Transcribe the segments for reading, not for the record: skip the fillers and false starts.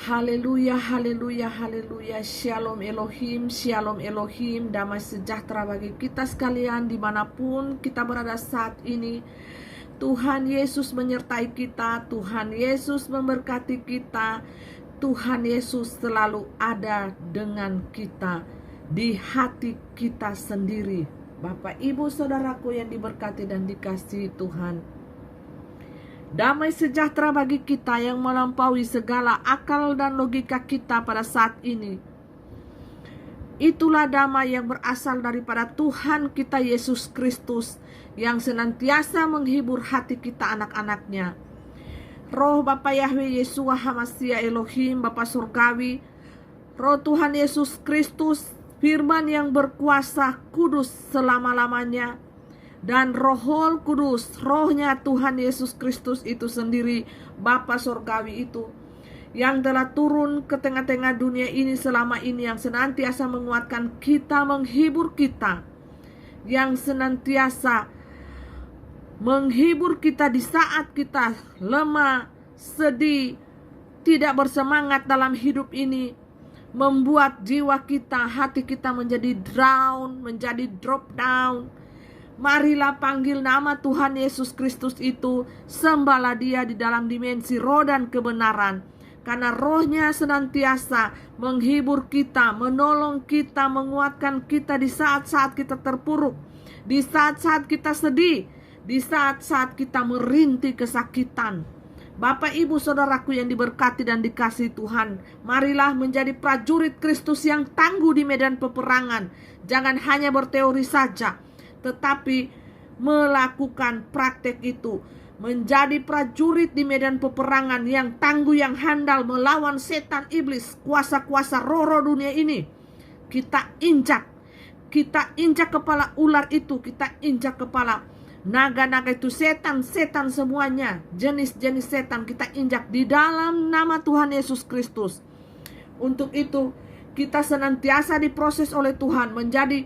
Haleluya, haleluya, haleluya. Shalom Elohim, shalom Elohim. Damai sejahtera bagi kita sekalian dimanapun kita berada saat ini. Tuhan Yesus menyertai kita, Tuhan Yesus memberkati kita, Tuhan Yesus selalu ada dengan kita di hati kita sendiri. Bapak, Ibu, Saudaraku yang diberkati dan dikasihi Tuhan, damai sejahtera bagi kita yang melampaui segala akal dan logika kita pada saat ini. Itulah damai yang berasal daripada Tuhan kita Yesus Kristus yang senantiasa menghibur hati kita anak-anaknya. Roh Bapa Yahweh Yeshua Hamasia Elohim, Bapa Surgawi, Roh Tuhan Yesus Kristus, firman yang berkuasa kudus selama-lamanya, dan Roh Kudus, rohnya Tuhan Yesus Kristus itu sendiri, Bapa Surgawi itu, yang telah turun ke tengah-tengah dunia ini selama ini, yang senantiasa menguatkan kita, menghibur kita, yang senantiasa menghibur kita di saat kita lemah, sedih, tidak bersemangat dalam hidup ini, membuat jiwa kita, hati kita menjadi down, menjadi drop down. Marilah panggil nama Tuhan Yesus Kristus itu, sembahlah Dia di dalam dimensi roh dan kebenaran, karena rohnya senantiasa menghibur kita, menolong kita, menguatkan kita di saat-saat kita terpuruk, di saat-saat kita sedih, di saat-saat kita merintih kesakitan. Bapak, Ibu, Saudaraku yang diberkati dan dikasihi Tuhan, marilah menjadi prajurit Kristus yang tangguh di medan peperangan. Jangan hanya berteori saja, tetapi melakukan praktek itu. Menjadi prajurit di medan peperangan yang tangguh, yang handal melawan setan iblis, kuasa-kuasa roh-roh dunia ini. Kita injak kepala ular itu, kita injak kepala naga-naga itu, setan-setan semuanya, jenis-jenis setan kita injak di dalam nama Tuhan Yesus Kristus. Untuk itu kita senantiasa diproses oleh Tuhan menjadi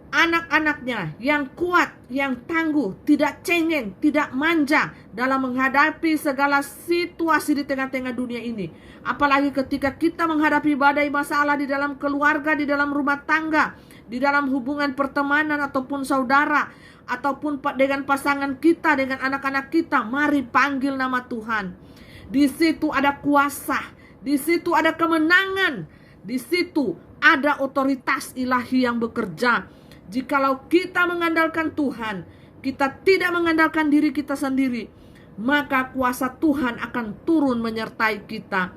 anak-anaknya yang kuat, yang tangguh, tidak cengeng, tidak manja dalam menghadapi segala situasi di tengah-tengah dunia ini. Apalagi ketika kita menghadapi badai masalah di dalam keluarga, di dalam rumah tangga, di dalam hubungan pertemanan ataupun saudara, ataupun dengan pasangan kita, dengan anak-anak kita. Mari panggil nama Tuhan. Di situ ada kuasa, di situ ada kemenangan, di situ ada otoritas ilahi yang bekerja. Jikalau kita mengandalkan Tuhan, kita tidak mengandalkan diri kita sendiri, maka kuasa Tuhan akan turun menyertai kita.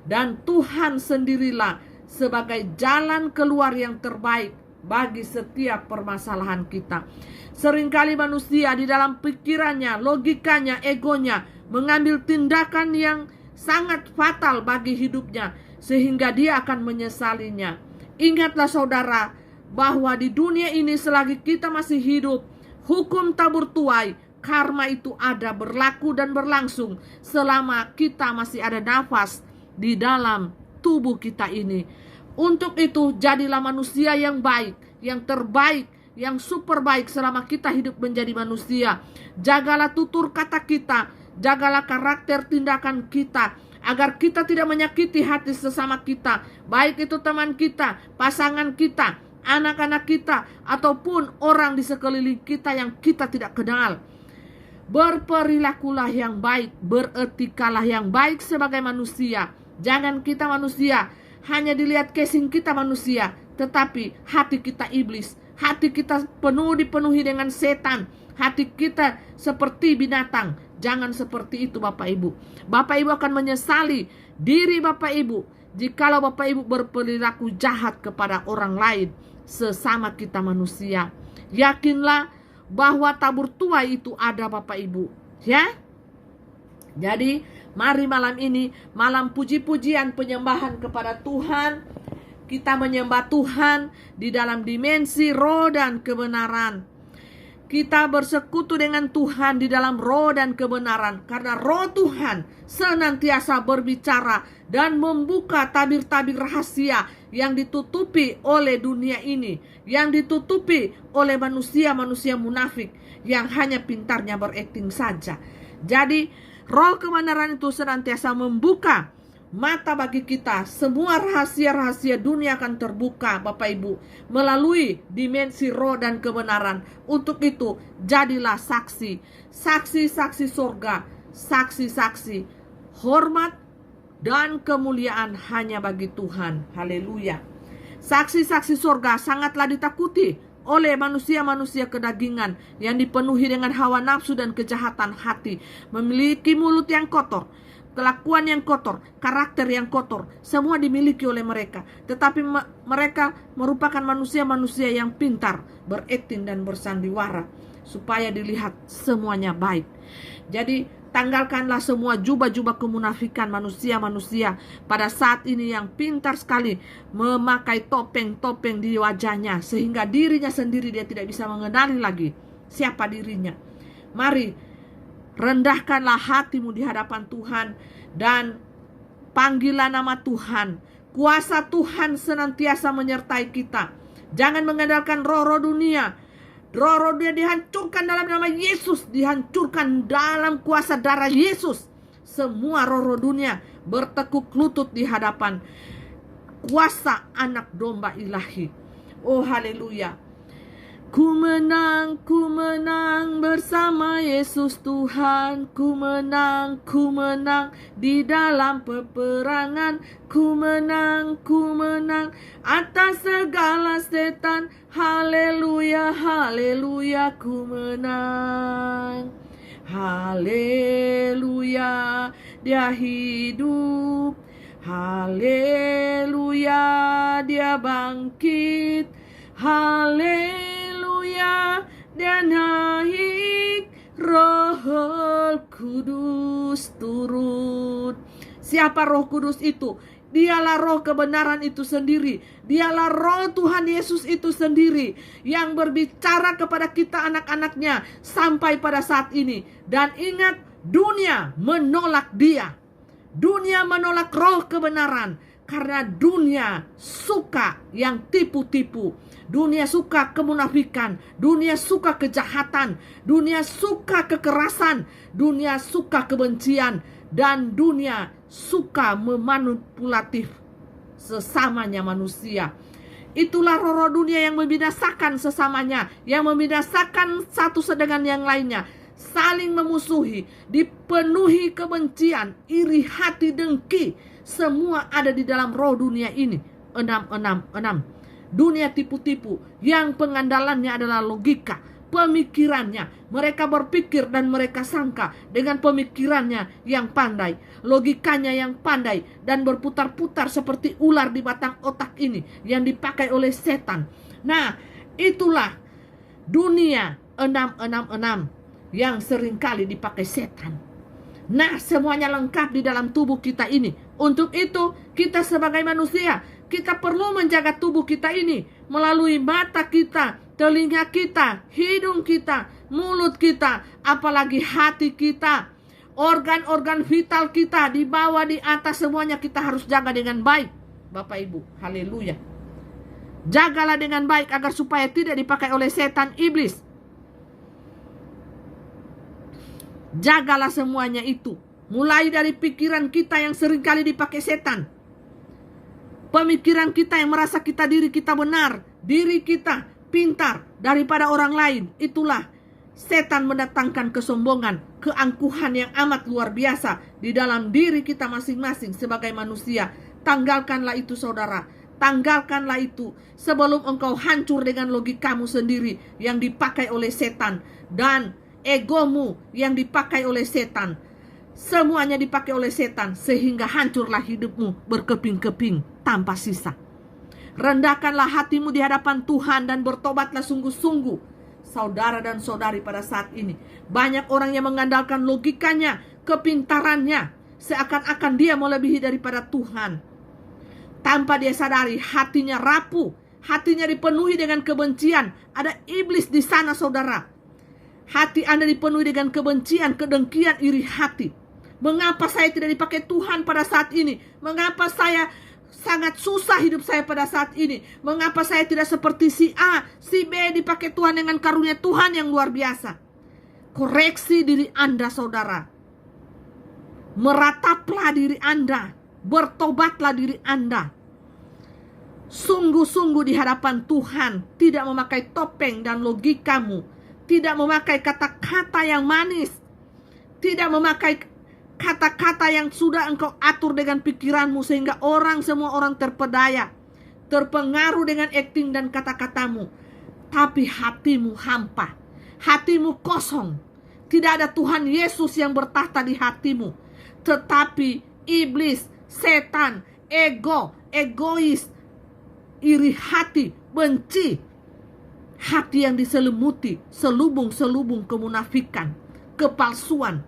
Dan Tuhan sendirilah sebagai jalan keluar yang terbaik bagi setiap permasalahan kita. Seringkali manusia di dalam pikirannya, logikanya, egonya mengambil tindakan yang sangat fatal bagi hidupnya, sehingga dia akan menyesalinya. Ingatlah saudara, bahwa di dunia ini selagi kita masih hidup, hukum tabur tuai, karma itu ada, berlaku dan berlangsung selama kita masih ada nafas di dalam tubuh kita ini. Untuk itu jadilah manusia yang baik, yang terbaik, yang super baik selama kita hidup menjadi manusia. Jagalah tutur kata kita, jagalah karakter tindakan kita, agar kita tidak menyakiti hati sesama kita, baik itu teman kita, pasangan kita, anak-anak kita, ataupun orang di sekeliling kita yang kita tidak kenal. Berperilakulah yang baik, beretikalah yang baik sebagai manusia. Jangan kita manusia hanya dilihat casing kita manusia, tetapi hati kita iblis, hati kita dipenuhi dengan setan, hati kita seperti binatang. Jangan seperti itu Bapak Ibu. Bapak Ibu akan menyesali diri Bapak Ibu jikalau Bapak Ibu berperilaku jahat kepada orang lain, sesama kita manusia. Yakinlah bahwa tabur tuai itu ada Bapak Ibu, ya. Jadi mari malam ini, malam puji-pujian penyembahan kepada Tuhan, kita menyembah Tuhan di dalam dimensi roh dan kebenaran. Kita bersekutu dengan Tuhan di dalam roh dan kebenaran, karena roh Tuhan senantiasa berbicara dan membuka tabir-tabir rahasia yang ditutupi oleh dunia ini, yang ditutupi oleh manusia-manusia munafik yang hanya pintarnya berakting saja. Jadi roh kebenaran itu senantiasa membuka mata bagi kita. Semua rahasia-rahasia dunia akan terbuka, Bapak Ibu, melalui dimensi roh dan kebenaran. Untuk itu, jadilah saksi. Saksi-saksi surga, saksi-saksi hormat dan kemuliaan hanya bagi Tuhan. Haleluya. Saksi-saksi surga sangatlah ditakuti oleh manusia-manusia kedagingan yang dipenuhi dengan hawa nafsu dan kejahatan hati, memiliki mulut yang kotor, kelakuan yang kotor, karakter yang kotor, semua dimiliki oleh mereka. Tetapi mereka merupakan manusia-manusia yang pintar, beretin dan bersandiwara, supaya dilihat semuanya baik. Jadi tanggalkanlah semua jubah-jubah kemunafikan manusia-manusia pada saat ini yang pintar sekali memakai topeng-topeng di wajahnya, sehingga dirinya sendiri dia tidak bisa mengenali lagi siapa dirinya. Mari rendahkanlah hatimu di hadapan Tuhan dan panggillah nama Tuhan. Kuasa Tuhan senantiasa menyertai kita. Jangan mengandalkan roh-roh dunia. Roh-roh dia dihancurkan dalam nama Yesus, dihancurkan dalam kuasa darah Yesus. Semua roh-roh dunia bertekuk lutut di hadapan kuasa anak domba ilahi. Oh haleluya. Ku menang bersama Yesus Tuhan. Ku menang di dalam peperangan. Ku menang atas segala setan. Haleluya, haleluya, ku menang. Haleluya, dia hidup. Haleluya, dia bangkit. Haleluya, dia naik. Roh Kudus turun. Siapa Roh Kudus itu? Dialah roh kebenaran itu sendiri. Dialah roh Tuhan Yesus itu sendiri yang berbicara kepada kita anak-anaknya sampai pada saat ini. Dan ingat, dunia menolak dia. Dunia menolak roh kebenaran karena dunia suka yang tipu-tipu. Dunia suka kemunafikan, dunia suka kejahatan, dunia suka kekerasan, dunia suka kebencian, dan dunia suka memanipulatif sesamanya manusia. Itulah roh-roh dunia yang membinasakan sesamanya, yang membinasakan satu dengan yang lainnya, saling memusuhi, dipenuhi kebencian, iri hati, dengki. Semua ada di dalam roh dunia ini. 666. Dunia tipu-tipu yang pengandalannya adalah logika, pemikirannya. Mereka berpikir dan mereka sangka dengan pemikirannya yang pandai, logikanya yang pandai, dan berputar-putar seperti ular di batang otak ini yang dipakai oleh setan. Nah, itulah dunia 666 yang seringkali dipakai setan. Nah, semuanya lengkap di dalam tubuh kita ini. Untuk itu, kita sebagai manusia, kita perlu menjaga tubuh kita ini melalui mata kita, telinga kita, hidung kita, mulut kita, apalagi hati kita. Organ-organ vital kita di bawah, di atas, semuanya kita harus jaga dengan baik. Bapak Ibu, haleluya. Jagalah dengan baik agar supaya tidak dipakai oleh setan iblis. Jagalah semuanya itu. Mulai dari pikiran kita yang seringkali dipakai setan. Pemikiran kita yang merasa diri kita benar, diri kita pintar daripada orang lain. Itulah setan mendatangkan kesombongan, keangkuhan yang amat luar biasa di dalam diri kita masing-masing sebagai manusia. Tanggalkanlah itu, saudara. Tanggalkanlah itu sebelum engkau hancur dengan logikamu sendiri yang dipakai oleh setan dan egomu yang dipakai oleh setan. Semuanya dipakai oleh setan sehingga hancurlah hidupmu berkeping-keping tanpa sisa. Rendahkanlah hatimu di hadapan Tuhan dan bertobatlah sungguh-sungguh. Saudara dan saudari, pada saat ini banyak orang yang mengandalkan logikanya, kepintarannya, seakan-akan dia melebihi daripada Tuhan. Tanpa dia sadari, hatinya rapuh, hatinya dipenuhi dengan kebencian. Ada iblis di sana, saudara. Hati Anda dipenuhi dengan kebencian, kedengkian, iri hati. Mengapa saya tidak dipakai Tuhan pada saat ini? Mengapa saya sangat susah hidup saya pada saat ini? Mengapa saya tidak seperti si A, si B dipakai Tuhan dengan karunia Tuhan yang luar biasa? Koreksi diri Anda, saudara. Merataplah diri Anda. Bertobatlah diri Anda. Sungguh-sungguh di hadapan Tuhan, tidak memakai topeng dan logikamu, tidak memakai kata-kata yang manis, tidak memakai kata-kata yang sudah engkau atur dengan pikiranmu sehingga semua orang terpedaya, terpengaruh dengan akting dan kata-katamu. Tapi hatimu hampa, hatimu kosong. Tidak ada Tuhan Yesus yang bertahta di hatimu, tetapi iblis, setan, egois, iri hati, benci, hati yang diselimuti selubung-selubung kemunafikan, kepalsuan.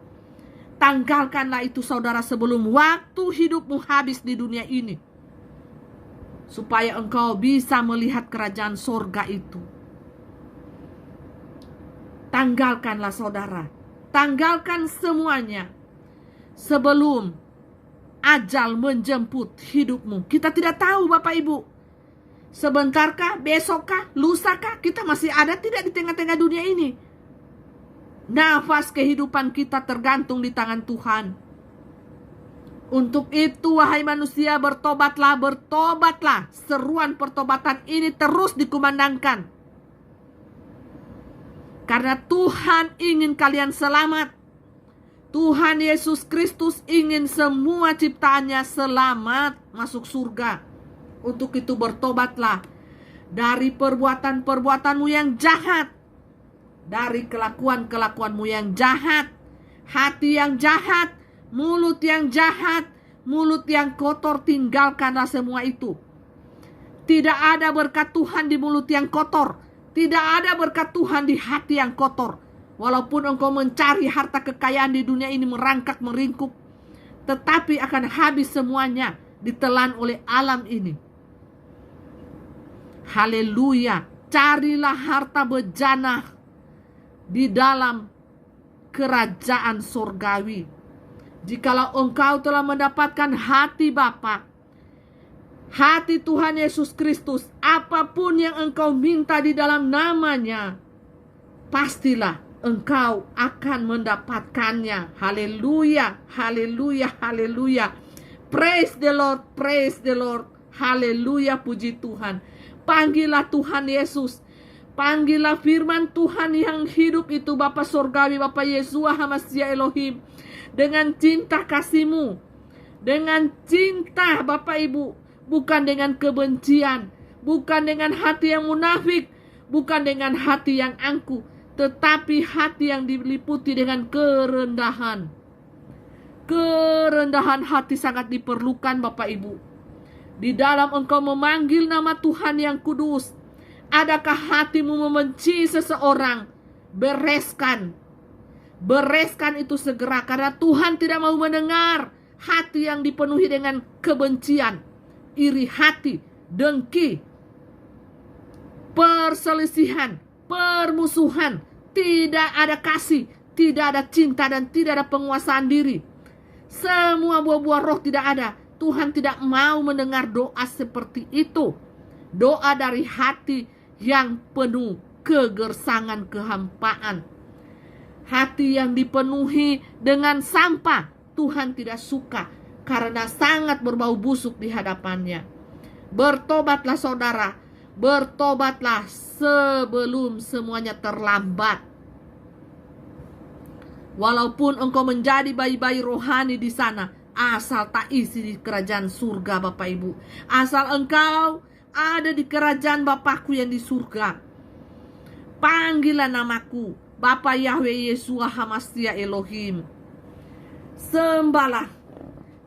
Tanggalkanlah itu saudara sebelum waktu hidupmu habis di dunia ini, supaya engkau bisa melihat kerajaan sorga itu. Tanggalkanlah saudara, tanggalkan semuanya sebelum ajal menjemput hidupmu. Kita tidak tahu Bapak Ibu, sebentarkah, besokkah, lusakah kita masih ada tidak di tengah-tengah dunia ini. Nafas kehidupan kita tergantung di tangan Tuhan. Untuk itu wahai manusia, bertobatlah, bertobatlah. Seruan pertobatan ini terus dikumandangkan. Karena Tuhan ingin kalian selamat. Tuhan Yesus Kristus ingin semua ciptaannya selamat masuk surga. Untuk itu bertobatlah dari perbuatan-perbuatanmu yang jahat, dari kelakuan-kelakuanmu yang jahat, hati yang jahat, mulut yang jahat, mulut yang kotor. Tinggalkanlah semua itu. Tidak ada berkat Tuhan di mulut yang kotor. Tidak ada berkat Tuhan di hati yang kotor. Walaupun engkau mencari harta kekayaan di dunia ini merangkak meringkuk, tetapi akan habis semuanya, ditelan oleh alam ini. Haleluya. Carilah harta bejana di dalam kerajaan sorgawi. Jikalau engkau telah mendapatkan hati Bapa, hati Tuhan Yesus Kristus, apapun yang engkau minta di dalam namanya, pastilah engkau akan mendapatkannya. Haleluya, haleluya, haleluya. Praise the Lord, praise the Lord. Haleluya, puji Tuhan. Panggillah Tuhan Yesus. Panggillah firman Tuhan yang hidup itu, Bapa Sorgawi, Bapa Yeshua HaMashiach Elohim. Dengan cinta kasih-Mu, dengan cinta Bapak Ibu, bukan dengan kebencian, bukan dengan hati yang munafik, bukan dengan hati yang angkuh, tetapi hati yang diliputi dengan kerendahan. Kerendahan hati sangat diperlukan Bapak Ibu. Di dalam engkau memanggil nama Tuhan yang kudus, adakah hatimu membenci seseorang? Bereskan. Bereskan itu segera, karena Tuhan tidak mau mendengar hati yang dipenuhi dengan kebencian, iri hati, dengki, perselisihan, permusuhan. Tidak ada kasih, tidak ada cinta, dan tidak ada penguasaan diri. Semua buah-buah roh tidak ada. Tuhan tidak mau mendengar doa seperti itu. Doa dari hati yang penuh kegersangan, kehampaan. Hati yang dipenuhi dengan sampah, Tuhan tidak suka, karena sangat berbau busuk di hadapannya. Bertobatlah saudara, bertobatlah sebelum semuanya terlambat. Walaupun engkau menjadi bayi-bayi rohani di sana, asal tak isi di kerajaan surga Bapak Ibu. Asal engkau ada di kerajaan Bapakku yang di surga. Panggillah namaku, Bapa Yahweh Yeshua HaMashiach Elohim. Sembahlah,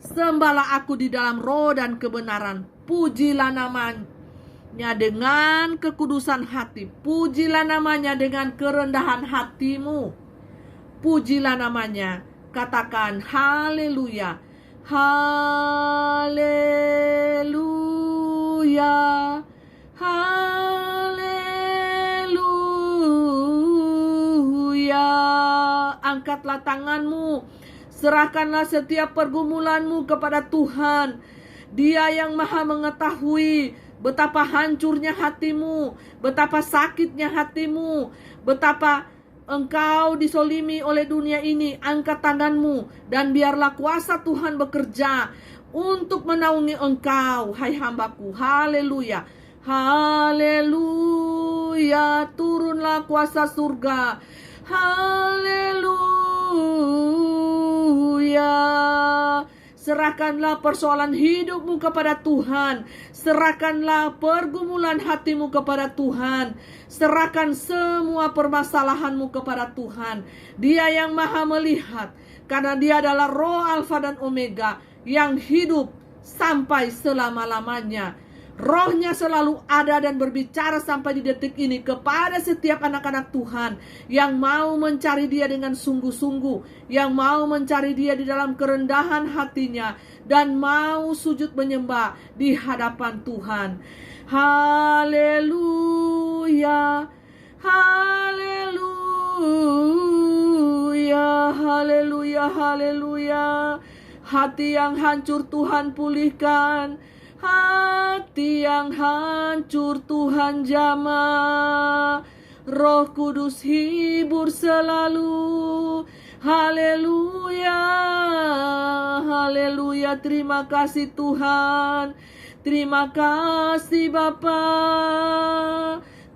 sembahlah aku di dalam roh dan kebenaran. Pujilah namanya dengan kekudusan hati. Pujilah namanya dengan kerendahan hatimu. Pujilah namanya. Katakan haleluya. Haleluya. Haleluya. Angkatlah tanganmu. Serahkanlah setiap pergumulanmu kepada Tuhan. Dia yang maha mengetahui betapa hancurnya hatimu, betapa sakitnya hatimu, betapa engkau disolimi oleh dunia ini, angkat tanganmu dan biarlah kuasa Tuhan bekerja untuk menaungi engkau, hai hambaku. Haleluya. Haleluya, turunlah kuasa surga. Haleluya. Serahkanlah persoalan hidupmu kepada Tuhan. Serahkanlah pergumulan hatimu kepada Tuhan. Serahkan semua permasalahanmu kepada Tuhan. Dia yang maha melihat, karena dia adalah Roh Alfa dan Omega yang hidup sampai selama-lamanya. Rohnya selalu ada dan berbicara sampai di detik ini kepada setiap anak-anak Tuhan yang mau mencari Dia dengan sungguh-sungguh, yang mau mencari Dia di dalam kerendahan hatinya dan mau sujud menyembah di hadapan Tuhan. Haleluya, haleluya, haleluya, haleluya. Hati yang hancur Tuhan pulihkan. Hati yang hancur Tuhan jamah. Roh Kudus hibur selalu. Haleluya, haleluya. Terima kasih Tuhan. Terima kasih Bapa.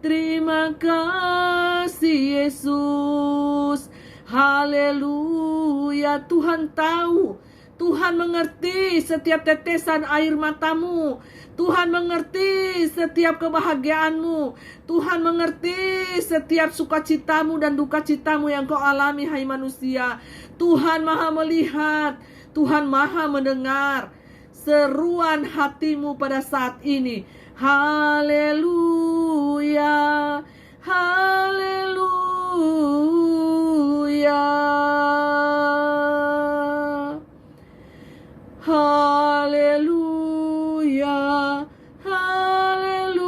Terima kasih Yesus. Haleluya. Tuhan tahu, Tuhan mengerti setiap tetesan air matamu. Tuhan mengerti setiap kebahagiaanmu. Tuhan mengerti setiap sukacitamu dan dukacitamu yang kau alami, hai manusia. Tuhan maha melihat. Tuhan maha mendengar seruan hatimu pada saat ini. Haleluya, haleluya. Haleluya, haleluya.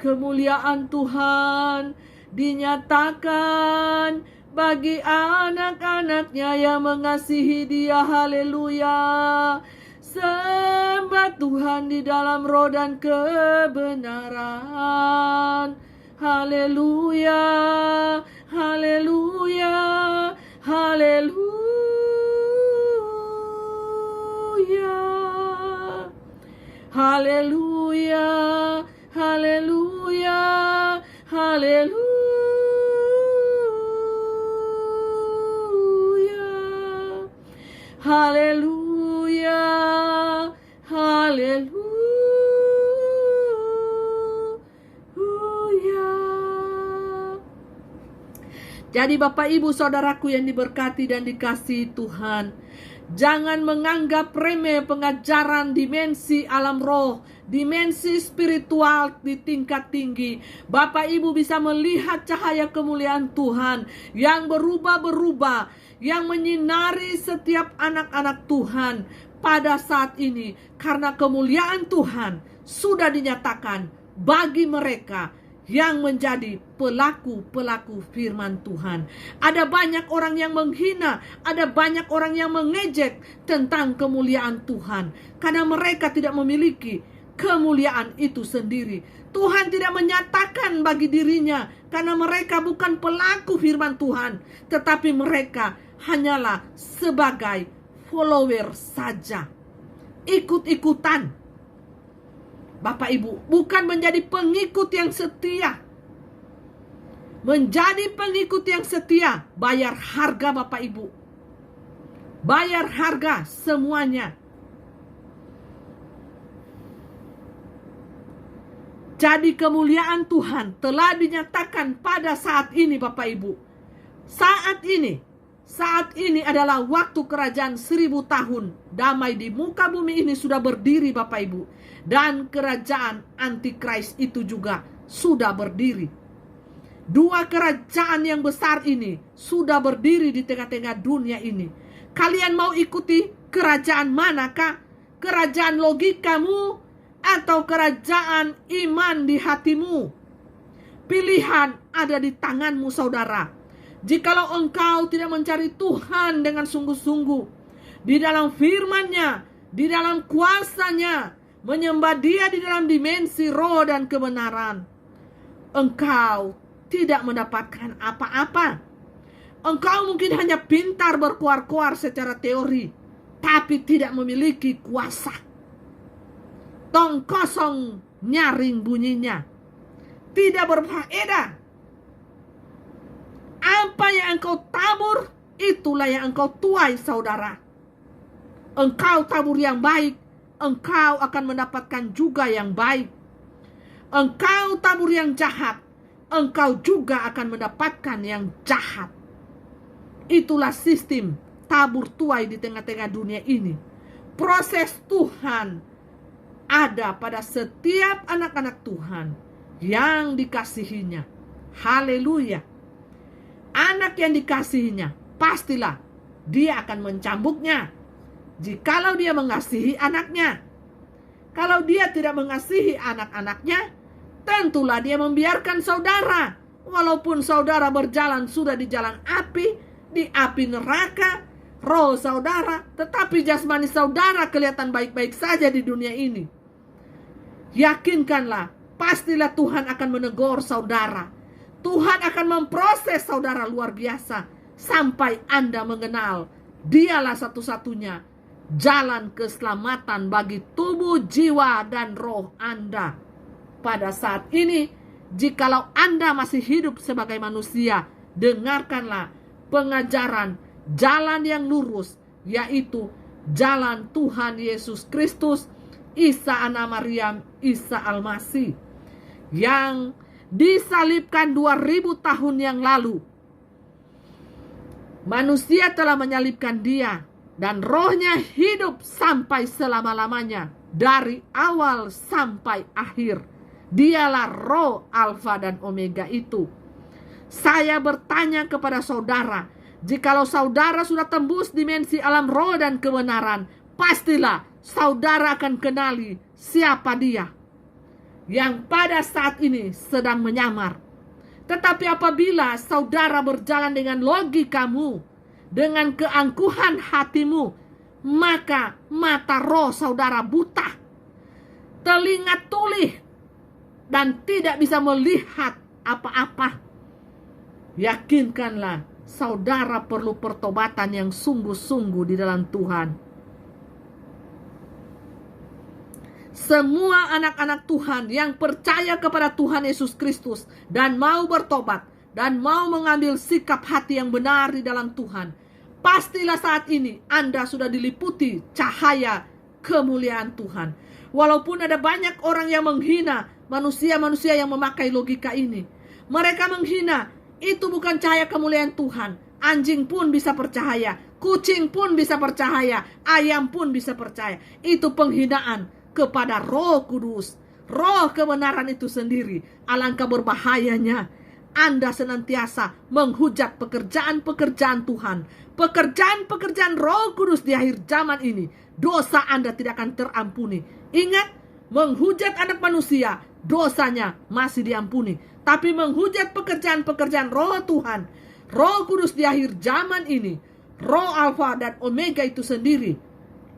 Kemuliaan Tuhan dinyatakan bagi anak-anaknya yang mengasihi Dia. Haleluya. Sembah Tuhan di dalam roh dan kebenaran. Haleluya, haleluya, haleluya, haleluya, haleluya, haleluya, haleluya, haleluya. Jadi Bapak Ibu Saudaraku yang diberkati dan dikasihi Tuhan, jangan menganggap remeh pengajaran dimensi alam roh, dimensi spiritual di tingkat tinggi. Bapak Ibu bisa melihat cahaya kemuliaan Tuhan yang berubah-berubah, yang menyinari setiap anak-anak Tuhan pada saat ini. Karena kemuliaan Tuhan sudah dinyatakan bagi mereka yang menjadi pelaku-pelaku firman Tuhan. Ada banyak orang yang menghina, ada banyak orang yang mengejek tentang kemuliaan Tuhan, karena mereka tidak memiliki kemuliaan itu sendiri. Tuhan tidak menyatakan bagi dirinya, karena mereka bukan pelaku firman Tuhan, tetapi mereka hanyalah sebagai follower saja, ikut-ikutan. Bapak Ibu, bukan menjadi pengikut yang setia. Menjadi pengikut yang setia, bayar harga Bapak Ibu. Bayar harga semuanya. Jadi kemuliaan Tuhan telah dinyatakan pada saat ini Bapak Ibu. Saat ini adalah waktu kerajaan 1000 tahun. Damai di muka bumi ini sudah berdiri Bapak Ibu. Dan kerajaan antikris itu juga sudah berdiri. Dua kerajaan yang besar ini sudah berdiri di tengah-tengah dunia ini. Kalian mau ikuti kerajaan manakah? Kerajaan logikamu atau kerajaan iman di hatimu? Pilihan ada di tanganmu saudara. Jikalau engkau tidak mencari Tuhan dengan sungguh-sungguh, di dalam firman-Nya, di dalam kuasa-Nya, menyembah Dia di dalam dimensi roh dan kebenaran, engkau tidak mendapatkan apa-apa. Engkau mungkin hanya pintar berkuar-kuar secara teori, tapi tidak memiliki kuasa. Tong kosong nyaring bunyinya, tidak berfaedah. Apa yang engkau tabur, itulah yang engkau tuai, saudara. Engkau tabur yang baik, engkau akan mendapatkan juga yang baik. Engkau tabur yang jahat, engkau juga akan mendapatkan yang jahat. Itulah sistem tabur tuai di tengah-tengah dunia ini. Proses Tuhan ada pada setiap anak-anak Tuhan yang dikasihinya. Haleluya. Anak yang dikasihinya, pastilah dia akan mencambuknya jikalau dia mengasihi anaknya. Kalau dia tidak mengasihi anak-anaknya, tentulah dia membiarkan saudara. Walaupun saudara berjalan sudah di jalan api, di api neraka, roh saudara, tetapi jasmani saudara kelihatan baik-baik saja di dunia ini. Yakinkanlah, pastilah Tuhan akan menegur saudara. Tuhan akan memproses saudara luar biasa sampai Anda mengenal Dialah satu-satunya jalan keselamatan bagi tubuh, jiwa, dan roh Anda. Pada saat ini, jikalau Anda masih hidup sebagai manusia, dengarkanlah pengajaran jalan yang lurus, yaitu jalan Tuhan Yesus Kristus, Isa anak Maryam, Isa Al-Masih, yang disalibkan 2000 tahun yang lalu. Manusia telah menyalibkan dia, dan rohnya hidup sampai selama-lamanya, dari awal sampai akhir. Dialah roh Alfa dan Omega itu. Saya bertanya kepada saudara, jikalau saudara sudah tembus dimensi alam roh dan kebenaran, pastilah saudara akan kenali siapa dia yang pada saat ini sedang menyamar. Tetapi apabila saudara berjalan dengan logikamu, dengan keangkuhan hatimu, maka mata roh saudara buta, telinga tuli, dan tidak bisa melihat apa-apa. Yakinkanlah, saudara perlu pertobatan yang sungguh-sungguh di dalam Tuhan. Semua anak-anak Tuhan yang percaya kepada Tuhan Yesus Kristus dan mau bertobat dan mau mengambil sikap hati yang benar di dalam Tuhan, pastilah saat ini Anda sudah diliputi cahaya kemuliaan Tuhan. Walaupun ada banyak orang yang menghina manusia-manusia yang memakai logika ini, mereka menghina, itu bukan cahaya kemuliaan Tuhan. Anjing pun bisa percaya, kucing pun bisa percaya, ayam pun bisa percaya. Itu penghinaan kepada Roh Kudus, roh kebenaran itu sendiri. Alangkah berbahayanya Anda senantiasa menghujat pekerjaan-pekerjaan Tuhan, pekerjaan-pekerjaan Roh Kudus di akhir zaman ini. Dosa Anda tidak akan terampuni. Ingat, menghujat anak manusia, dosanya masih diampuni. Tapi menghujat pekerjaan-pekerjaan Roh Tuhan, Roh Kudus di akhir zaman ini, Roh Alfa dan Omega itu sendiri,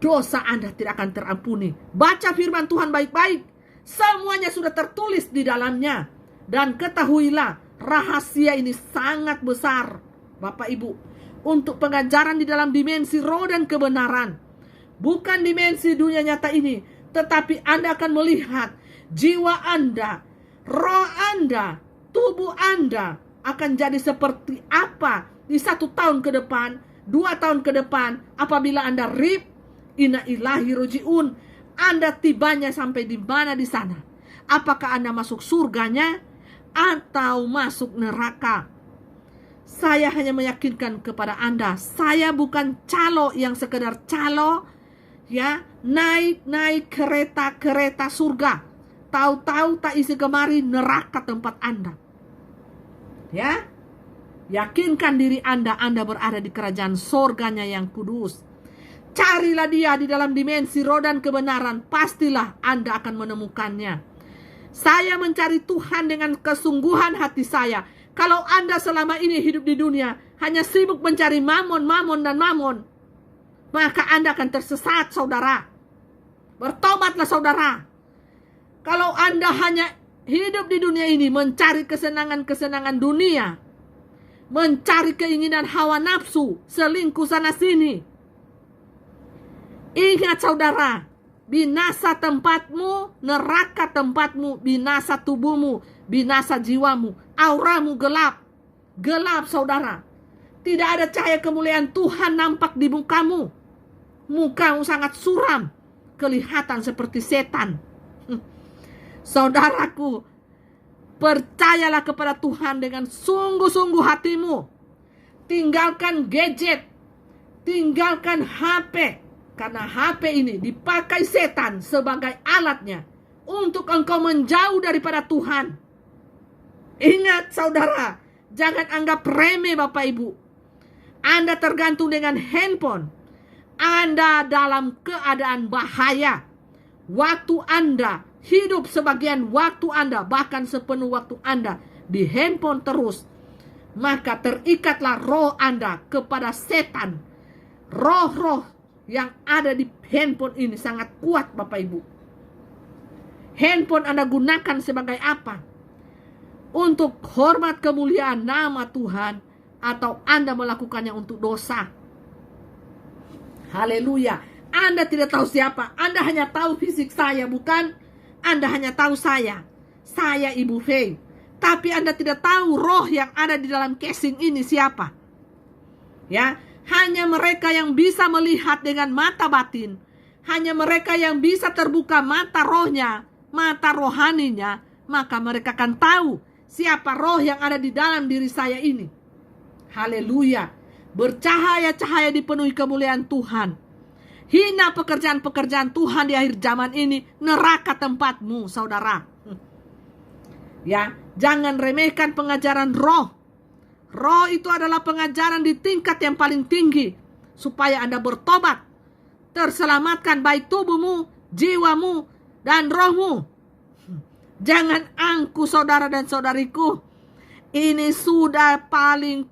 dosa Anda tidak akan terampuni. Baca firman Tuhan baik-baik. Semuanya sudah tertulis di dalamnya. Dan ketahuilah, rahasia ini sangat besar, Bapak Ibu, untuk pengajaran di dalam dimensi roh dan kebenaran. Bukan dimensi dunia nyata ini, tetapi Anda akan melihat jiwa Anda, roh Anda, tubuh Anda akan jadi seperti apa di 1 tahun ke depan, 2 tahun ke depan, apabila Anda inna ilahi roji'un. Anda tibanya sampai di mana di sana? Apakah Anda masuk surganya atau masuk neraka? Saya hanya meyakinkan kepada Anda, saya bukan calo yang sekedar calo, ya, naik kereta surga, tahu-tahu tak isi kemari neraka tempat Anda. Ya, yakinkan diri Anda berada di kerajaan surganya yang kudus. Carilah dia di dalam dimensi roh dan kebenaran, pastilah Anda akan menemukannya. Saya mencari Tuhan dengan kesungguhan hati saya. Kalau Anda selama ini hidup di dunia hanya sibuk mencari mamon, maka Anda akan tersesat, saudara. Bertobatlah, saudara. Kalau Anda hanya hidup di dunia ini mencari kesenangan-kesenangan dunia, mencari keinginan hawa nafsu, selingkuh sana sini. Ingat saudara, binasa tempatmu, neraka tempatmu, binasa tubuhmu, binasa jiwamu, auramu gelap. Gelap saudara. Tidak ada cahaya kemuliaan Tuhan nampak di mukamu. Mukamu sangat suram, kelihatan seperti setan. Saudaraku, percayalah kepada Tuhan dengan sungguh-sungguh hatimu. Tinggalkan gadget, tinggalkan HP. Karena HP ini dipakai setan sebagai alatnya untuk engkau menjauh daripada Tuhan. Ingat saudara, jangan anggap remeh Bapak Ibu. Anda tergantung dengan handphone. Anda dalam keadaan bahaya. Waktu Anda, hidup sebagian waktu Anda, bahkan sepenuh waktu Anda di handphone terus, maka terikatlah roh Anda kepada setan. Roh-roh yang ada di handphone ini sangat kuat Bapak Ibu. Handphone Anda gunakan sebagai apa? Untuk hormat kemuliaan nama Tuhan, atau Anda melakukannya untuk dosa? Haleluya. Anda tidak tahu siapa. Anda hanya tahu fisik saya, bukan? Anda hanya tahu saya. Saya Ibu Fei. Tapi Anda tidak tahu roh yang ada di dalam casing ini siapa. Ya, hanya mereka yang bisa melihat dengan mata batin. Hanya mereka yang bisa terbuka mata rohnya, mata rohaninya. Maka mereka akan tahu siapa roh yang ada di dalam diri saya ini. Haleluya. Bercahaya-cahaya dipenuhi kemuliaan Tuhan. Hina pekerjaan-pekerjaan Tuhan di akhir zaman ini. Neraka tempatmu saudara. Ya, jangan remehkan pengajaran roh. Roh itu adalah pengajaran di tingkat yang paling tinggi. Supaya Anda bertobat. Terselamatkan baik tubuhmu, jiwamu, dan rohmu. Jangan angku saudara dan saudariku. Ini sudah paling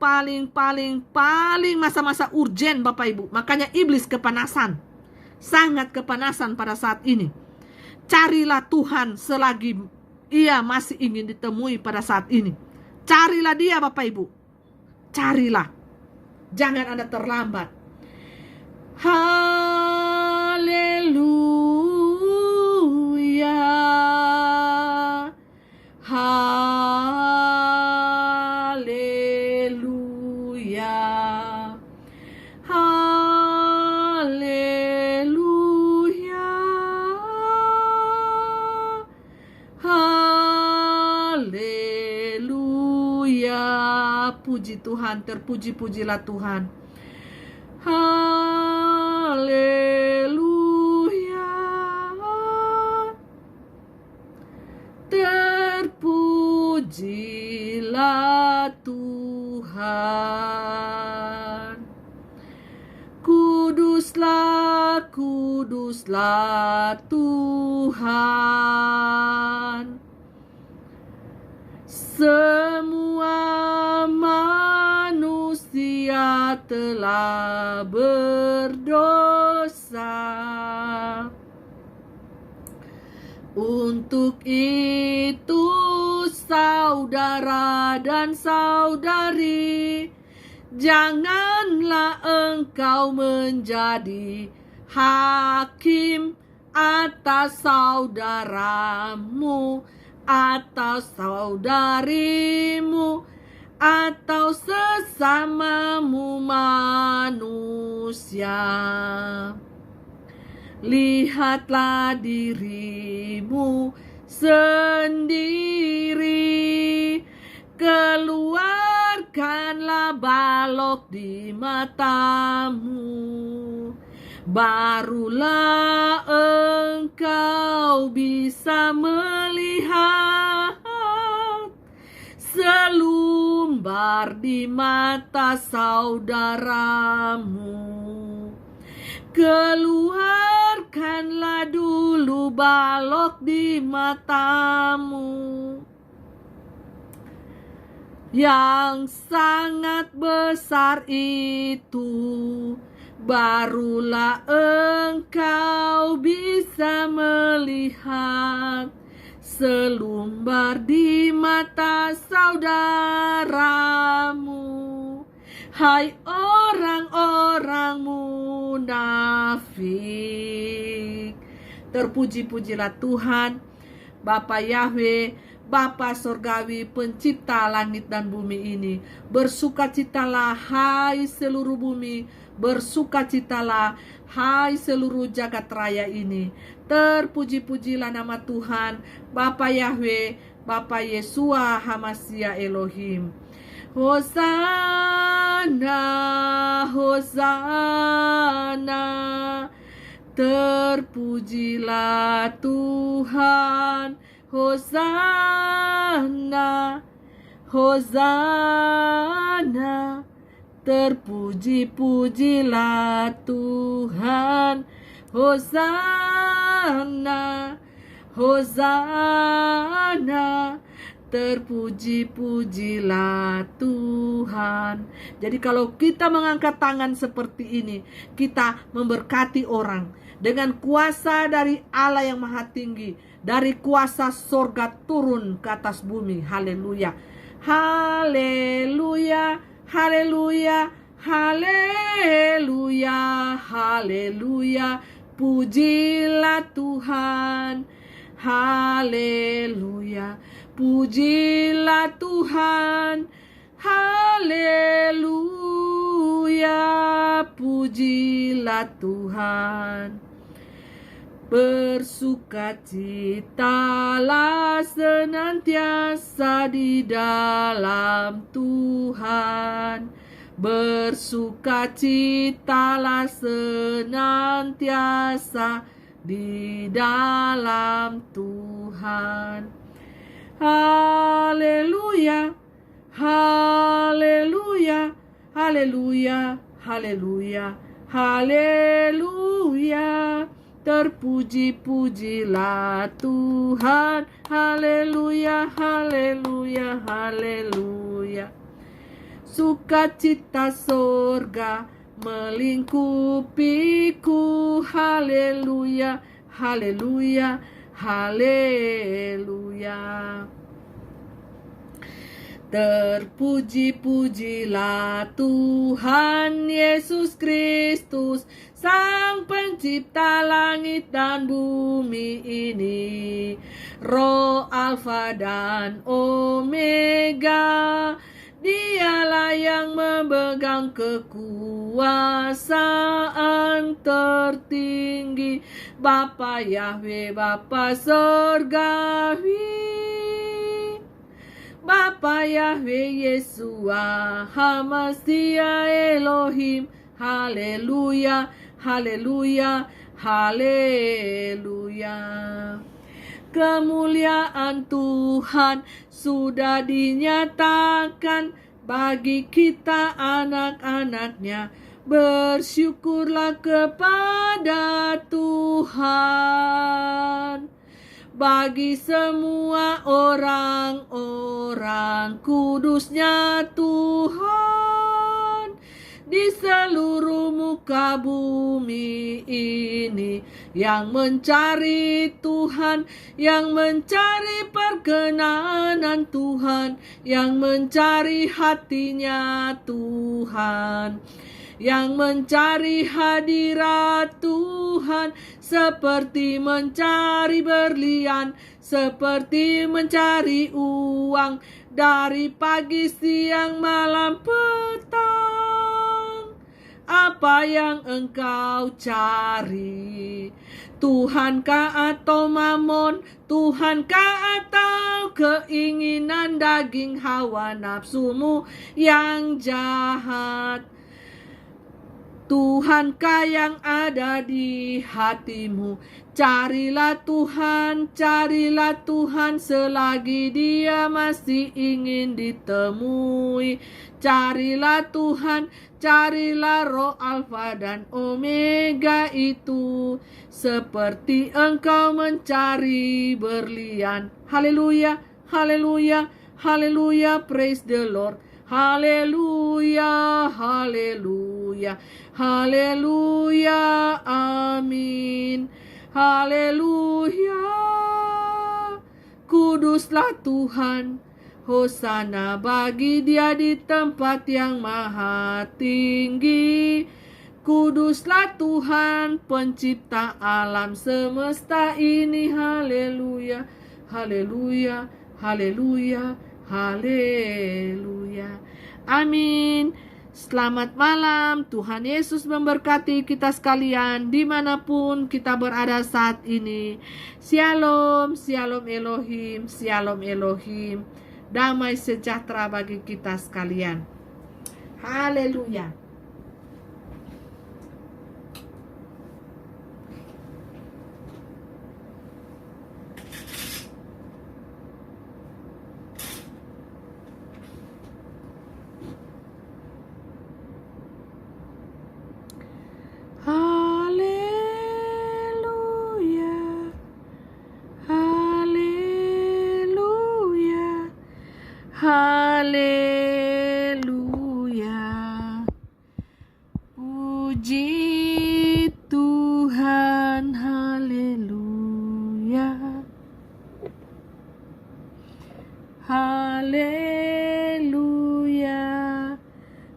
masa-masa urgen Bapak Ibu. Makanya iblis kepanasan. Sangat kepanasan pada saat ini. Carilah Tuhan selagi ia masih ingin ditemui pada saat ini. Carilah dia Bapak Ibu. Carilah. Jangan Anda terlambat. Haleluya. Haleluya. Haleluya. Haleluya. Puji Tuhan, terpuji-pujilah Tuhan. Haleluya. Terpujilah Tuhan. Kuduslah, kuduslah Tuhan. Semua manusia telah berdosa. Untuk itu saudara dan saudari, janganlah engkau menjadi hakim atas saudaramu, atas saudarimu, atau sesamamu manusia. Lihatlah dirimu sendiri, keluarkanlah balok di matamu, barulah engkau bisa melihat selumbar di mata saudaramu. Keluarkanlah dulu balok di matamu. Yang sangat besar itu, barulah engkau bisa melihat selumbar di mata saudaramu. Hai orang-orang munafik. Terpuji-pujilah Tuhan, Bapa Yahweh, Bapa Sorgawi, pencipta langit dan bumi ini. Bersukacitalah hai seluruh bumi, bersukacitalah hai seluruh jagat raya ini. Terpuji-pujilah nama Tuhan, Bapa Yahweh, Bapa Yesua Hamasya Elohim. Hosana, Hosana, terpujilah Tuhan. Hosana, Hosana, terpuji-pujilah Tuhan. Hosana, Hosana, terpuji-pujilah Tuhan. Jadi kalau kita mengangkat tangan seperti ini, kita memberkati orang dengan kuasa dari Allah yang Maha Tinggi, dari kuasa sorga turun ke atas bumi. Haleluya, haleluya, haleluya, haleluya, haleluya. Pujilah Tuhan, haleluya. Pujilah Tuhan, haleluya. Pujilah Tuhan. Bersukacitalah senantiasa di dalam Tuhan. Bersukacitalah senantiasa di dalam Tuhan. Haleluya, haleluya, haleluya, haleluya, haleluya. Terpuji-pujilah Tuhan. Haleluya, haleluya, haleluya. Sukacita sorga melingkupiku. Haleluya, haleluya, haleluya. Terpuji-pujilah Tuhan Yesus Kristus, Sang Pencipta langit dan bumi ini. Roh Alfa dan Omega, Dialah yang memegang kekuasaan tertinggi. Bapa Yahweh, Bapa Sorgawi, Bapa Yahweh Yesua Hamasya Elohim. Haleluya, haleluya, haleluya. Kemuliaan Tuhan sudah dinyatakan bagi kita anak-anaknya. Bersyukurlah kepada Tuhan. Bagi semua orang-orang kudusnya Tuhan di seluruh muka bumi ini, yang mencari Tuhan, yang mencari perkenanan Tuhan, yang mencari hatinya Tuhan, yang mencari hadirat Tuhan, seperti mencari berlian, seperti mencari uang, dari pagi, siang, malam, petang. Apa yang engkau cari? Tuhankah atau mamon? Tuhankah atau keinginan daging hawa nafsumu yang jahat? Tuhankah yang ada di hatimu? Carilah Tuhan selagi Dia masih ingin ditemui. Carilah Tuhan, carilah Roh Alfa dan Omega itu, seperti engkau mencari berlian. Haleluya, haleluya, haleluya, praise the Lord. Haleluya, haleluya, haleluya, amin. Haleluya. Kuduslah Tuhan, hosana bagi Dia di tempat yang maha tinggi. Kuduslah Tuhan, pencipta alam semesta ini. Haleluya, haleluya, haleluya, haleluya. Amin. Selamat malam, Tuhan Yesus memberkati kita sekalian dimanapun kita berada saat ini. Shalom, shalom Elohim, shalom Elohim. Damai sejahtera bagi kita sekalian. Haleluya. Haleluya, puji Tuhan, haleluya, haleluya,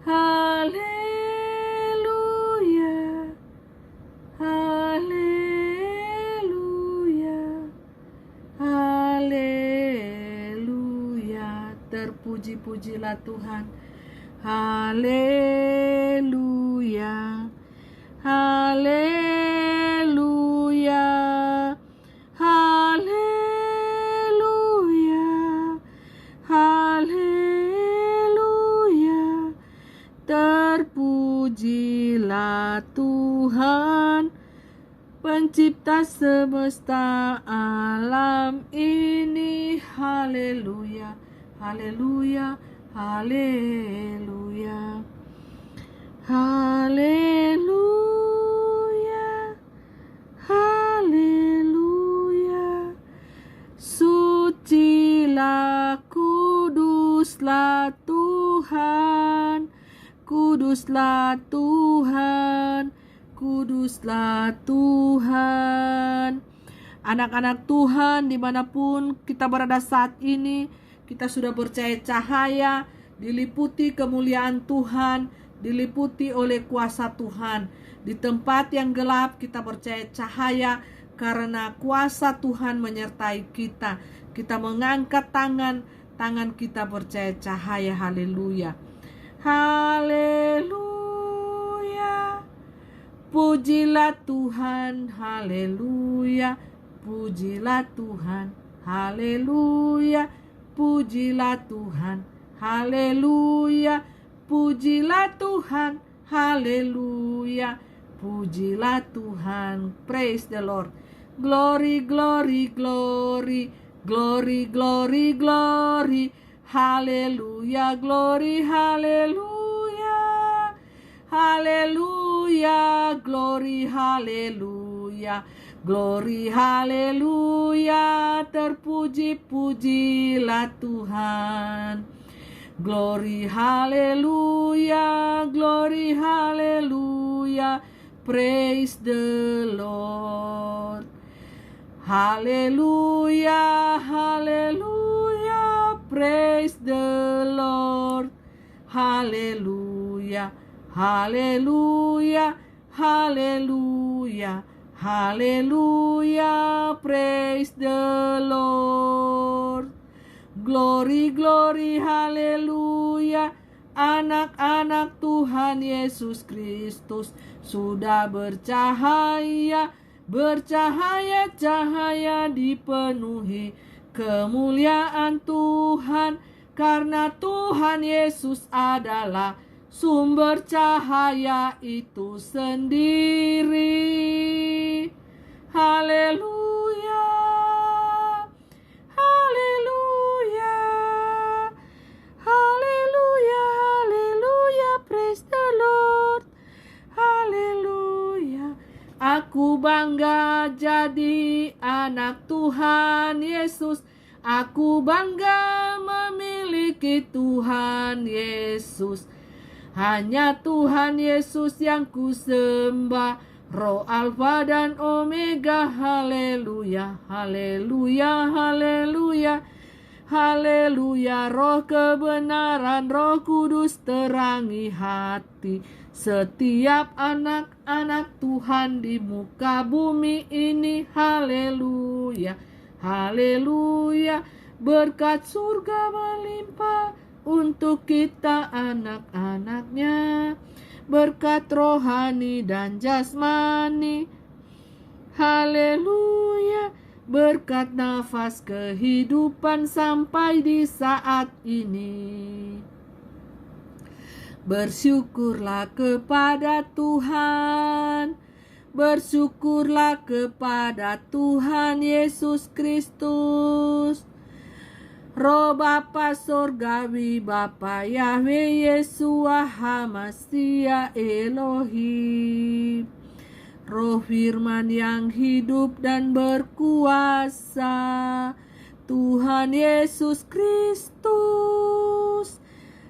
haleluya, haleluya, haleluya. Terpuji-pujilah Tuhan. Haleluya, haleluya, haleluya, haleluya. Terpujilah Tuhan, pencipta semesta alam ini. Haleluya, haleluya, haleluya, haleluya, haleluya. Sucilah, kuduslah Tuhan, kuduslah Tuhan, kuduslah Tuhan. Anak-anak Tuhan dimanapun kita berada saat ini, kita sudah percaya cahaya, diliputi kemuliaan Tuhan, diliputi oleh kuasa Tuhan. Di tempat yang gelap kita percaya cahaya karena kuasa Tuhan menyertai kita. Kita mengangkat tangan kita percaya cahaya. Haleluya, haleluya. Pujilah Tuhan, haleluya. Pujilah Tuhan, haleluya. Pujilah Tuhan, haleluya. Pujilah Tuhan, haleluya. Pujilah Tuhan. Praise the Lord. Glory, glory, glory. Glory, glory, glory. Haleluya, glory, haleluya. Haleluya, glory, haleluya. Glory, haleluya. Terpuji-pujilah Tuhan. Glory, haleluya. Glory, haleluya. Praise the Lord. Haleluya, haleluya. Praise the Lord. Haleluya, haleluya, haleluya. Haleluya, praise the Lord. Glory, glory, haleluya. Anak-anak Tuhan Yesus Kristus sudah bercahaya, bercahaya, cahaya dipenuhi kemuliaan Tuhan. Karena Tuhan Yesus adalah sumber cahaya itu sendiri. Haleluya, haleluya, haleluya, haleluya, praise the Lord. Haleluya. Aku bangga jadi anak Tuhan Yesus. Aku bangga memiliki Tuhan Yesus. Hanya Tuhan Yesus yang ku sembah, Roh Alfa dan Omega, haleluya, haleluya, haleluya, haleluya. Roh kebenaran, Roh Kudus terangi hati setiap anak-anak Tuhan di muka bumi ini, haleluya, haleluya. Berkat surga melimpah untuk kita anak-anaknya, berkat rohani dan jasmani, haleluya. Berkat nafas kehidupan sampai di saat ini. Bersyukurlah kepada Tuhan, bersyukurlah kepada Tuhan Yesus Kristus. Roh Bapa Sorgawi, Bapa Yahweh Yeshua HaMashiach Elohim. Roh firman yang hidup dan berkuasa, Tuhan Yesus Kristus.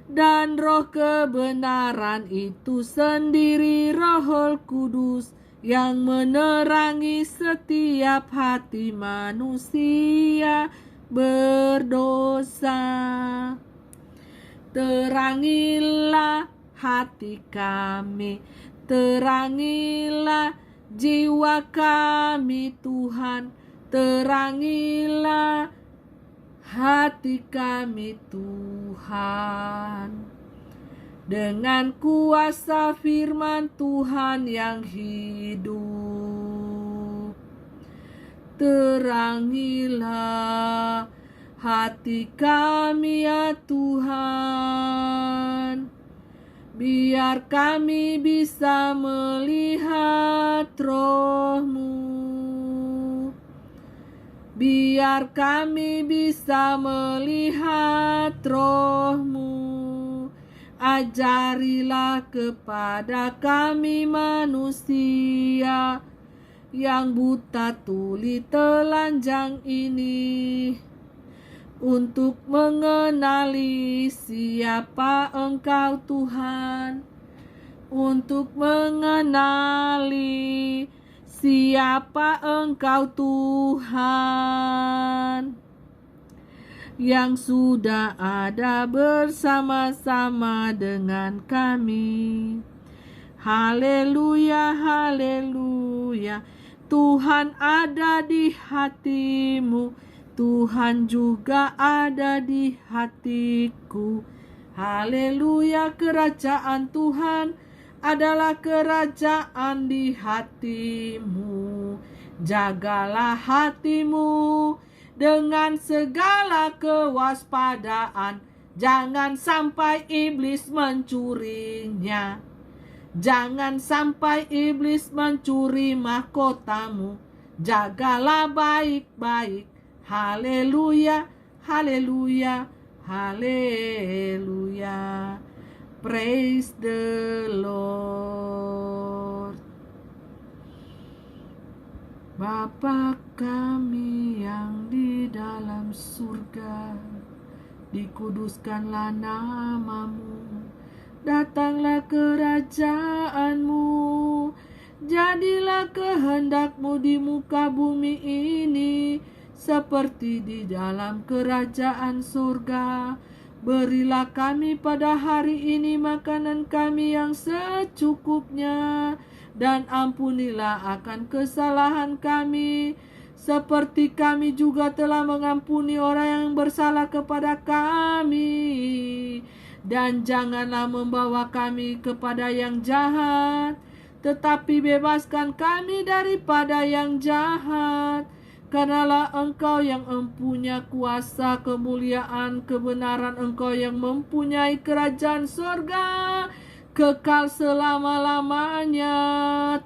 Dan roh kebenaran itu sendiri, Roh Kudus, yang menerangi setiap hati manusia berdosa. Terangilah hati kami, terangilah jiwa kami Tuhan, terangilah hati kami Tuhan, dengan kuasa firman Tuhan yang hidup. Terangilah hati kami ya Tuhan, biar kami bisa melihat Roh-Mu, biar kami bisa melihat Roh-Mu. Ajarilah kepada kami manusia yang buta tuli telanjang ini, untuk mengenali siapa Engkau Tuhan, untuk mengenali siapa Engkau Tuhan, yang sudah ada bersama-sama dengan kami. Haleluya, haleluya. Tuhan ada di hatimu, Tuhan juga ada di hatiku. Haleluya, kerajaan Tuhan adalah kerajaan di hatimu. Jagalah hatimu dengan segala kewaspadaan, jangan sampai iblis mencurinya. Jangan sampai iblis mencuri mahkotamu. Jagalah baik-baik. Haleluya, haleluya, haleluya. Praise the Lord. Bapa kami yang di dalam surga, dikuduskanlah namamu. Datanglah kerajaanmu, jadilah kehendakmu di muka bumi ini, seperti di dalam kerajaan surga. Berilah kami pada hari ini makanan kami yang secukupnya, dan ampunilah akan kesalahan kami, seperti kami juga telah mengampuni orang yang bersalah kepada kami. Dan janganlah membawa kami kepada yang jahat, tetapi bebaskan kami daripada yang jahat. Karenalah Engkau yang mempunyai kuasa, kemuliaan, kebenaran. Engkau yang mempunyai kerajaan surga kekal selama-lamanya,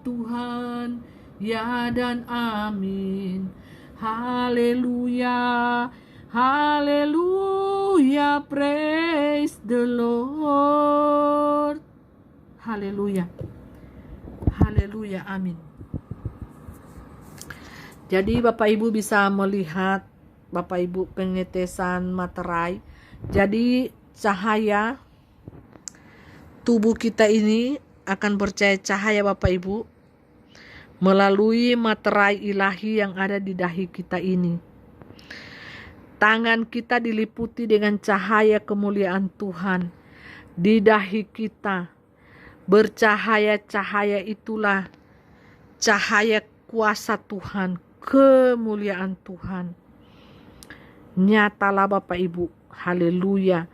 Tuhan. Ya dan amin. Haleluya, haleluya, praise the Lord. Haleluya, haleluya, amin. Jadi Bapak Ibu bisa melihat, Bapak Ibu, pengetesan materai. Jadi cahaya tubuh kita ini akan bercahaya Bapak Ibu. melalui materai ilahi yang ada di dahi kita ini. Tangan kita diliputi dengan cahaya kemuliaan Tuhan. Di dahi kita bercahaya-cahaya, itulah cahaya kuasa Tuhan, kemuliaan Tuhan. Nyatalah Bapak Ibu. Haleluya.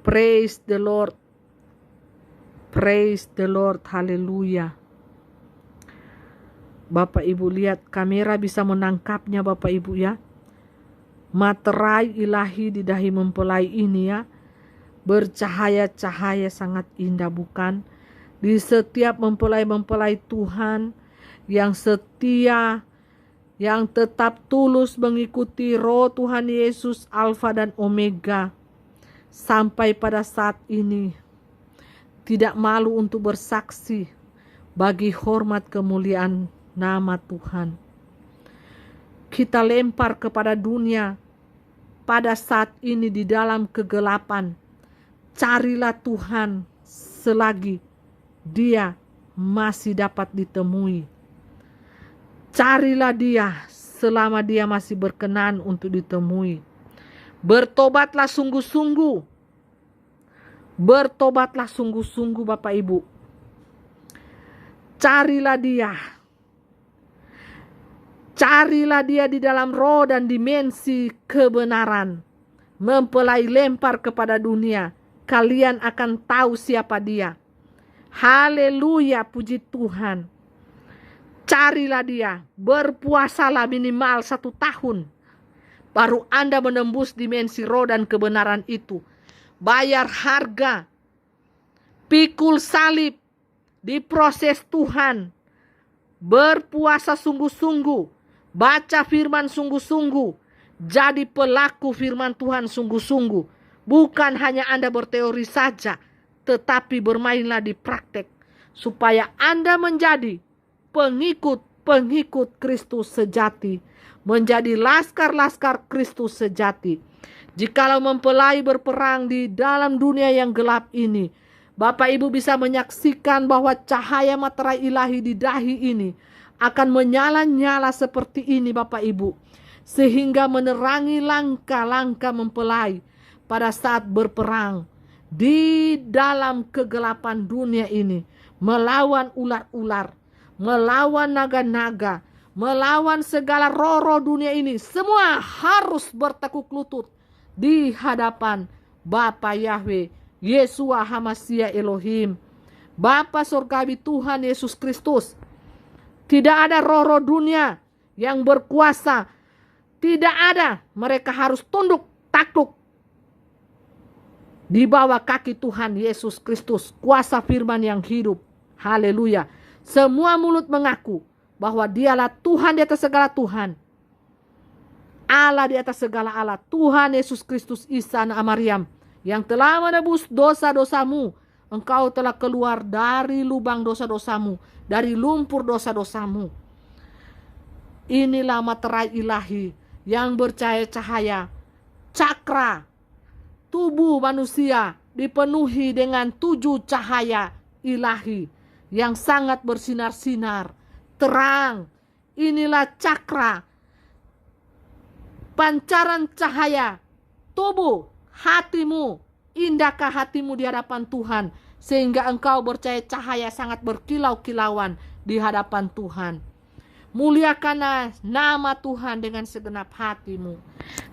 Praise the Lord. Praise the Lord. Haleluya. Bapak Ibu lihat, kamera bisa menangkapnya Bapak Ibu ya. Materai ilahi di dahi mempelai ini ya, bercahaya-cahaya sangat indah bukan? Di setiap mempelai-mempelai Tuhan yang setia, yang tetap tulus mengikuti roh Tuhan Yesus Alfa dan Omega, sampai pada saat ini tidak malu untuk bersaksi bagi hormat kemuliaan nama Tuhan. Kita lempar kepada dunia pada saat ini di dalam kegelapan. Carilah Tuhan selagi Dia masih dapat ditemui. Carilah Dia selama Dia masih berkenan untuk ditemui. Bertobatlah sungguh-sungguh. Bertobatlah sungguh-sungguh Bapak Ibu. Carilah Dia. Carilah Dia di dalam roh dan dimensi kebenaran. Mempelai lempar kepada dunia. Kalian akan tahu siapa Dia. Haleluya, puji Tuhan. Carilah Dia. Berpuasalah minimal 1 tahun. Baru Anda menembus dimensi roh dan kebenaran itu. Bayar harga. Pikul salib. Diproses Tuhan. Berpuasa sungguh-sungguh. Baca firman sungguh-sungguh. Jadi pelaku firman Tuhan sungguh-sungguh. Bukan hanya Anda berteori saja, tetapi bermainlah di praktek. Supaya Anda menjadi pengikut Kristus sejati. Menjadi laskar-laskar Kristus sejati. Jikalau mempelai berperang di dalam dunia yang gelap ini, Bapak Ibu bisa menyaksikan bahwa cahaya materai ilahi di dahi ini akan menyala-nyala seperti ini Bapak Ibu. Sehingga menerangi langkah-langkah mempelai pada saat berperang di dalam kegelapan dunia ini. Melawan ular-ular, melawan naga-naga, melawan segala roh-roh dunia ini. Semua harus bertekuk lutut di hadapan Bapa Yahweh, Yeshua HaMashiach Elohim, Bapa Surgawi Tuhan Yesus Kristus. Tidak ada roh-roh dunia yang berkuasa. Tidak ada. Mereka harus tunduk, takluk di bawah kaki Tuhan Yesus Kristus, kuasa firman yang hidup. Haleluya. Semua mulut mengaku bahwa Dialah Tuhan di atas segala Tuhan. Allah di atas segala Allah. Tuhan Yesus Kristus Isa anak Maryam yang telah menebus dosa-dosamu. Engkau telah keluar dari lubang dosa-dosamu, dari lumpur dosa-dosamu. Inilah materai ilahi yang bercahaya-cahaya. Cakra tubuh manusia dipenuhi dengan 7 cahaya ilahi yang sangat bersinar-sinar, terang. Inilah cakra, pancaran cahaya tubuh hatimu. Indahkah hatimu di hadapan Tuhan sehingga engkau bercahaya sangat berkilau-kilauan di hadapan Tuhan. Muliakanlah nama Tuhan dengan segenap hatimu.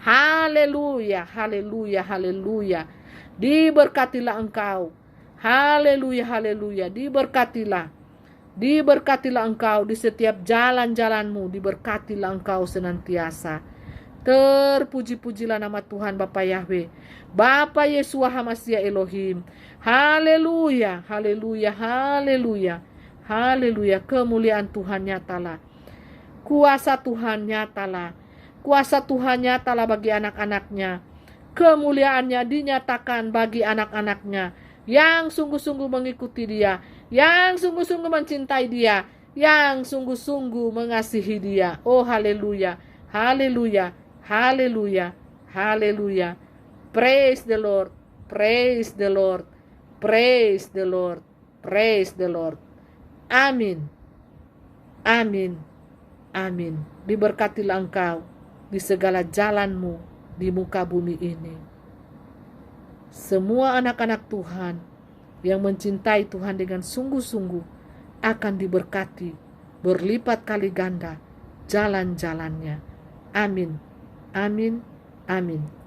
Haleluya, haleluya, haleluya. Diberkatilah engkau. Haleluya, haleluya. Diberkatilah. Diberkatilah engkau di setiap jalan-jalanmu. Diberkatilah engkau senantiasa. Terpuji-pujilah nama Tuhan Bapa Yahweh, Bapa Yeshua HaMashiach Elohim. Haleluya, haleluya, haleluya, haleluya. Kemuliaan Tuhan nyatalah. Kuasa Tuhan nyatalah. Kuasa Tuhan nyatalah bagi anak-anaknya. Kemuliaannya dinyatakan bagi anak-anaknya yang sungguh-sungguh mengikuti Dia, yang sungguh-sungguh mencintai Dia, yang sungguh-sungguh mengasihi Dia. Oh haleluya, haleluya, haleluya, haleluya. Praise the Lord, praise the Lord, praise the Lord, praise the Lord. Amin. Amin. Amin. Diberkatilah engkau di segala jalanmu di muka bumi ini. Semua anak-anak Tuhan yang mencintai Tuhan dengan sungguh-sungguh akan diberkati berlipat kali ganda jalan-jalannya. Amin. Amin. Amin.